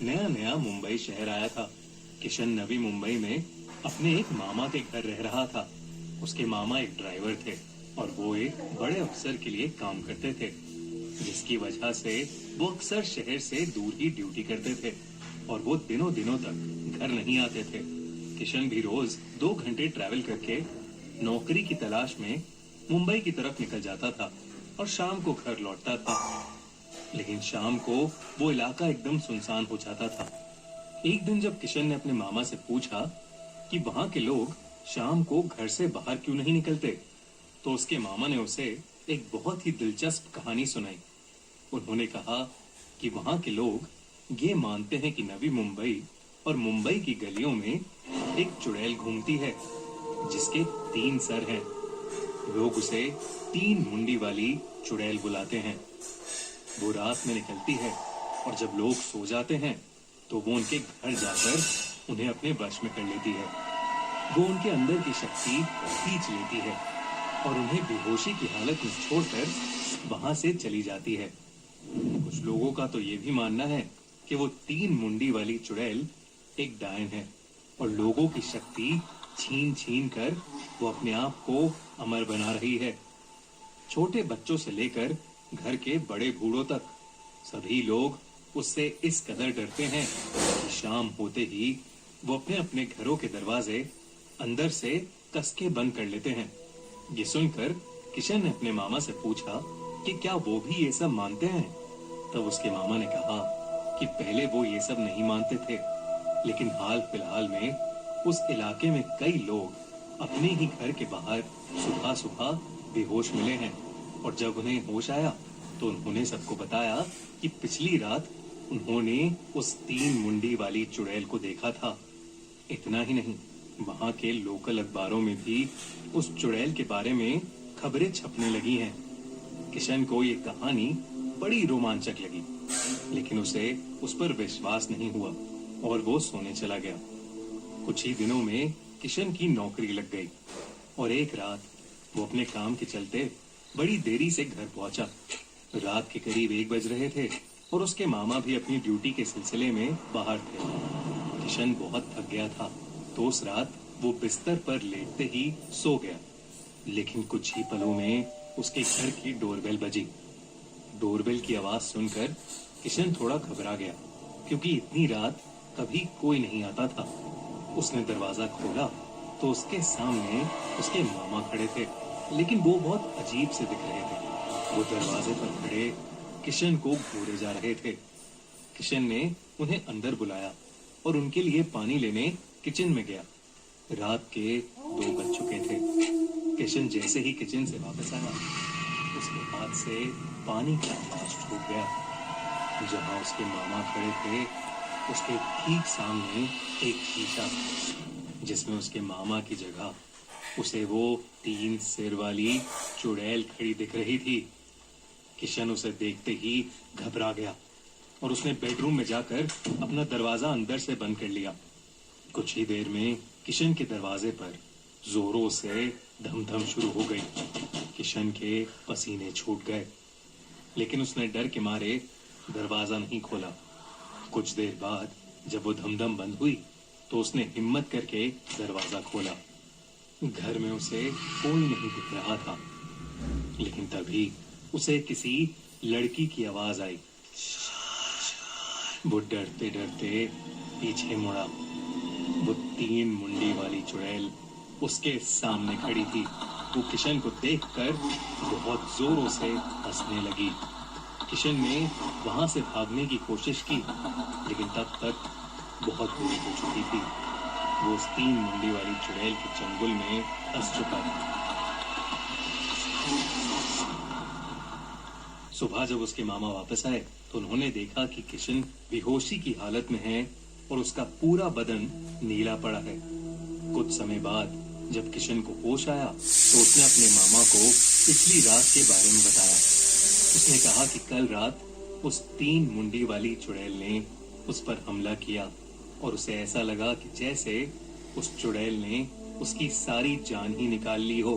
नया नया मुंबई शहर आया था। किशन नवी मुंबई में अपने एक मामा के घर रह रहा था। उसके मामा एक ड्राइवर थे और वो एक बड़े अफसर के लिए काम करते थे, जिसकी वजह से वो अक्सर शहर से दूर ही ड्यूटी करते थे और वो दिनों दिनों तक घर नहीं आते थे। किशन भी रोज 2 घंटे ट्रैवल करके नौकरी की तलाश में मुंबई की तरफ निकल जाता था और शाम को घर लौटता था। लेकिन शाम को वो इलाका एकदम सुनसान हो जाता था। एक दिन जब किशन ने अपने मामा से पूछा कि वहां के लोग शाम को घर से बाहर क्यों नहीं निकलते, तो उसके मामा ने उसे एक बहुत ही दिलचस्प कहानी सुनाई। उन्होंने कहा कि वहां के लोग ये मानते हैं कि नवी मुंबई और मुंबई की गलियों में एक चुड़ैल घूमती है जिसके 3 सर हैं। लोग उसे 3 मुंडी वाली चुड़ैल बुलाते हैं। वो रात में निकलती है और जब लोग सो जाते हैं तो वो उनके घर जाकर उन्हें अपने वश में कर लेती है। वो उनके अंदर की शक्ति खींच लेती है और उन्हें बेहोशी की हालत में छोड़कर वहां से चली जाती है। कुछ लोगों का तो ये भी मानना है कि वो 3 मुंडी वाली चुड़ैल एक डायन है और लोगों की शक्ति छीन छीन कर वो अपने आप को अमर बना रही है। छोटे बच्चों से लेकर घर के बड़े बूढ़ों तक सभी लोग उससे इस कदर डरते हैं कि शाम होते ही वो अपने अपने घरों के दरवाजे अंदर से कस के बंद कर लेते हैं। ये सुनकर किशन ने अपने मामा से पूछा कि क्या वो भी ये सब मानते हैं। तब उसके मामा ने कहा कि पहले वो ये सब नहीं मानते थे, लेकिन हाल फिलहाल में उस इलाके में कई लोग अपने ही घर के बाहर सुबह सुबह बेहोश मिले हैं और जब उन्हें होश आया तो उन्होंने सबको बताया कि पिछली रात उन्होंने उस 3 मुंडी वाली चुड़ैल को देखा था। इतना ही नहीं, वहां के लोकल अखबारों में भी उस चुड़ैल के बारे में खबरें छपने लगी हैं। किशन को ये कहानी बड़ी रोमांचक लगी, लेकिन उसे उस पर विश्वास नहीं हुआ और वो सोने चला गया। कुछ ही दिनों में किशन की नौकरी लग गई और एक रात वो अपने काम के चलते बड़ी देरी से घर पहुंचा। रात के करीब 1 बज रहे थे और उसके मामा भी अपनी ड्यूटी के सिलसिले में बाहर थे। किशन बहुत थक गया था तो उस रात वो बिस्तर पर लेटते ही सो गया। लेकिन कुछ ही पलों में उसके घर की डोरबेल बजी। डोरबेल की आवाज सुनकर किशन थोड़ा घबरा गया, क्योंकि इतनी रात कभी कोई नहीं आता था। उसने दरवाजा खोला तो उसके सामने उसके मामा खड़े थे, लेकिन वो बहुत अजीब से दिख रहे थे। वो दरवाजे पर खड़े किशन को घूरे जा रहे थे। किशन ने उन्हें अंदर बुलाया और उनके लिए पानी लेने किचन में गया। रात के 2 बज चुके थे। किशन जैसे ही किचन से वापस आया, उसके हाथ से पानी का गिलास छूट गया। जहां उसके मामा खड़े थे, उसके ठीक सामने एक शीशा था, जिसमें उसके मामा की जगह उसे वो 3 सिर वाली चुड़ैल खड़ी दिख रही थी। किशन उसे देखते ही घबरा गया और उसने बेडरूम में जाकर अपना दरवाजा अंदर से बंद कर लिया। कुछ ही देर में किशन के दरवाजे पर जोरों से धम धम शुरू हो गई। किशन के पसीने छूट गए, लेकिन उसने डर के मारे दरवाजा नहीं खोला। कुछ देर बाद जब वो धमधम बंद हुई तो उसने हिम्मत करके दरवाजा खोला। घर में उसे कोई नहीं दिख रहा था, लेकिन तभी उसे किसी लड़की की आवाज आई। वो डरते डरते पीछे मुड़ा। वो 3 मुंडी वाली चुड़ैल उसके सामने खड़ी थी। वो किशन को देखकर बहुत जोरों से हंसने लगी। किशन ने वहां से भागने की कोशिश की, लेकिन तब तक बहुत देर हो चुकी थी। वो उस 3 मुंडी वाली चुड़ैल के चंगुल में फंस चुका था। सुबह जब उसके मामा वापस आए तो उन्होंने देखा कि किशन बेहोशी की हालत में है और उसका पूरा बदन नीला पड़ा है। कुछ समय बाद जब किशन को होश आया तो उसने अपने मामा को पिछली रात के बारे में बताया। उसने कहा कि कल रात उस 3 मुंडी वाली चुड़ैल ने उस पर हमला किया और उसे ऐसा लगा कि जैसे उस चुड़ैल ने उसकी सारी जान ही निकाल ली हो।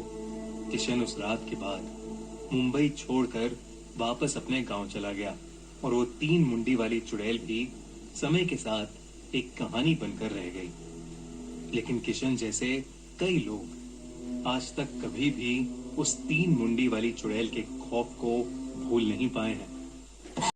किशन उस रात के बाद मुंबई छोड़कर वापस अपने गांव चला गया और वो 3 मुंडी वाली चुड़ैल भी समय के साथ एक कहानी बनकर रह गई। लेकिन किशन जैसे कई लोग आज तक कभी भी उस 3 मुंडी वाली चुड़ैल के खौफ को भूल नहीं पाए हैं।